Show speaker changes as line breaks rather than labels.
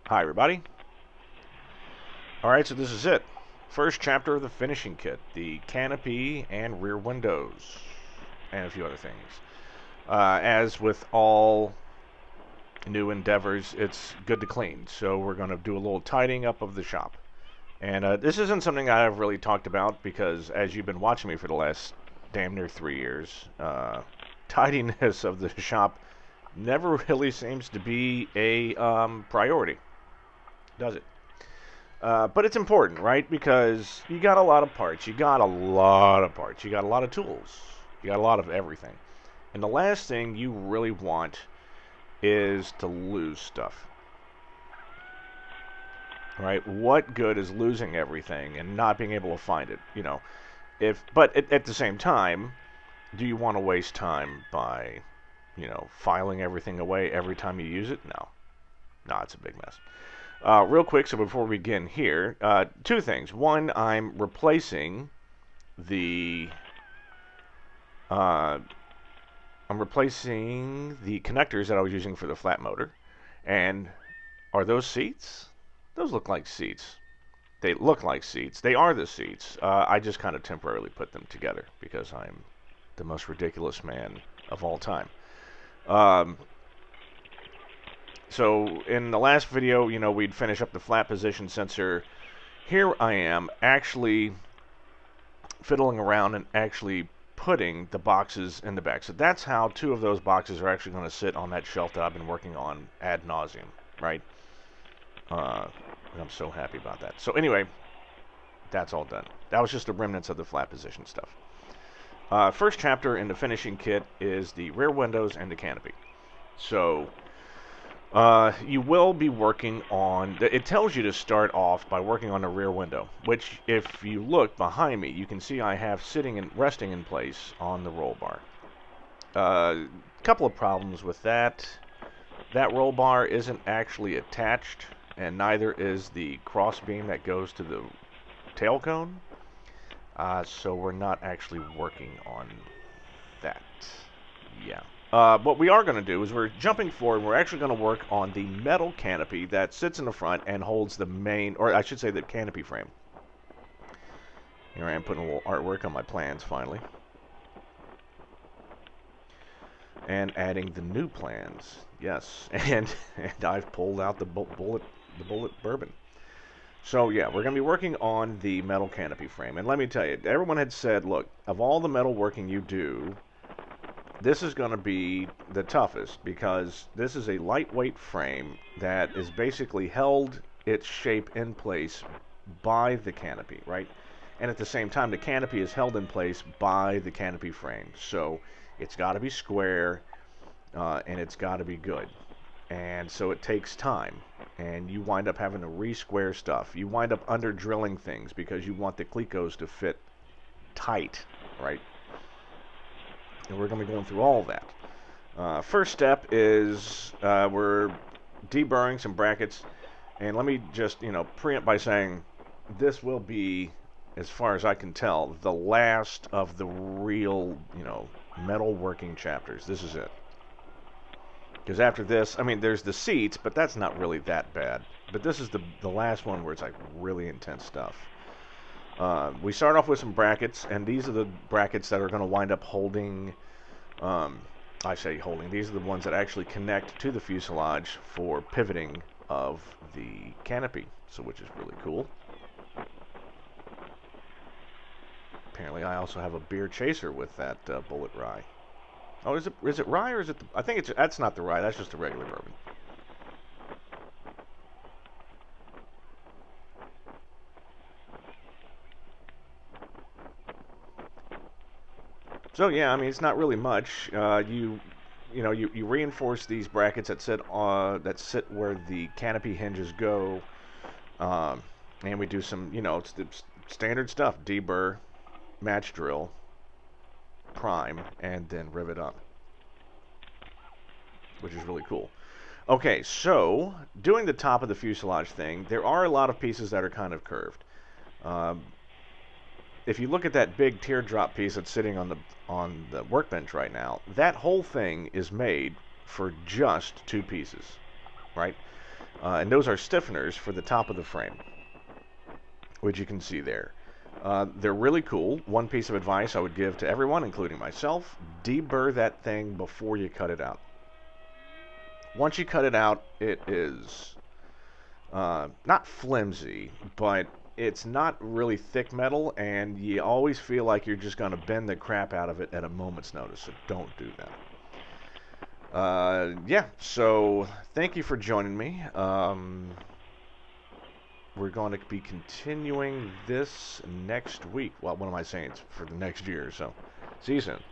Hi everybody. Alright, so this is it. First chapter of the finishing kit. The canopy and rear windows. And a few other things. As with all new endeavors, it's good to clean. So we're going to do a little tidying up of the shop. And this isn't something I've really talked about because as you've been watching me for the last damn near 3 years, tidiness of the shop never really seems to be a priority, does it? But it's important, right? Because you got a lot of parts. You got a lot of parts. You got a lot of tools. You got a lot of everything. And the last thing you really want is to lose stuff. Right? What good is losing everything and not being able to find it? You know, but at the same time, do you want to waste time by, filing everything away every time you use it? No. No, it's a big mess. Real quick, so before we begin here, two things. One, I'm replacing the connectors that I was using for the flat motor. And are those seats? Those look like seats. They look like seats. They are the seats. I just kind of temporarily put them together because I'm the most ridiculous man of all time. So in the last video, we'd finish up the flat position sensor. Here I am actually fiddling around and actually putting the boxes in the back. So that's how two of those boxes are actually going to sit on that shelf that I've been working on ad nauseum, right? I'm so happy about that. So anyway, that's all done. That was just the remnants of the flat position stuff. First chapter in the finishing kit is the rear windows and the canopy. So you will be working on, it tells you to start off by working on the rear window, which if you look behind me, you can see I have resting in place on the roll bar. Couple of problems with that. That roll bar isn't actually attached, and neither is the cross beam that goes to the tail cone. So we're not actually working on that. Yeah. What we are going to do is we're jumping forward. We're actually going to work on the metal canopy that sits in the front and holds the main, or I should say the canopy frame. Here I am putting a little artwork on my plans finally. And adding the new plans. Yes. And I've pulled out the bullet bourbon. So yeah, we're going to be working on the metal canopy frame. And let me tell you, everyone had said, look, of all the metal working you do, this is going to be the toughest because this is a lightweight frame that is basically held its shape in place by the canopy, right? And at the same time, the canopy is held in place by the canopy frame. So it's got to be square and it's got to be good. And so it takes time. And you wind up having to re-square stuff. You wind up under drilling things because you want the clecos to fit tight, right? And we're going to be going through all that. First step is we're deburring some brackets. And let me just, preempt by saying this will be, as far as I can tell, the last of the real, metal working chapters. This is it. Because after this, I mean, there's the seats, but that's not really that bad. But this is the last one where it's like really intense stuff. We start off with some brackets, and these are the brackets that are going to wind up holding, I say holding, these are the ones that actually connect to the fuselage for pivoting of the canopy, so which is really cool. Apparently I also have a beer chaser with that bullet rye. Oh, is it rye or is it, I think that's not the rye, that's just a regular bourbon. So yeah, I mean it's not really much. You reinforce these brackets that sit where the canopy hinges go, and we do some it's the standard stuff: deburr, match drill, prime, and then rivet up, which is really cool. Okay, so doing the top of the fuselage thing, there are a lot of pieces that are kind of curved. If you look at that big teardrop piece that's sitting on the workbench right now, that whole thing is made for just two pieces, right? And those are stiffeners for the top of the frame, which you can see there. They're really cool. One piece of advice I would give to everyone, including myself, deburr that thing before you cut it out. Once you cut it out, it is not flimsy, but it's not really thick metal, and you always feel like you're just going to bend the crap out of it at a moment's notice, so don't do that. Yeah, so thank you for joining me. We're going to be continuing this next week. Well, what am I saying? It's for the next year, so see you soon.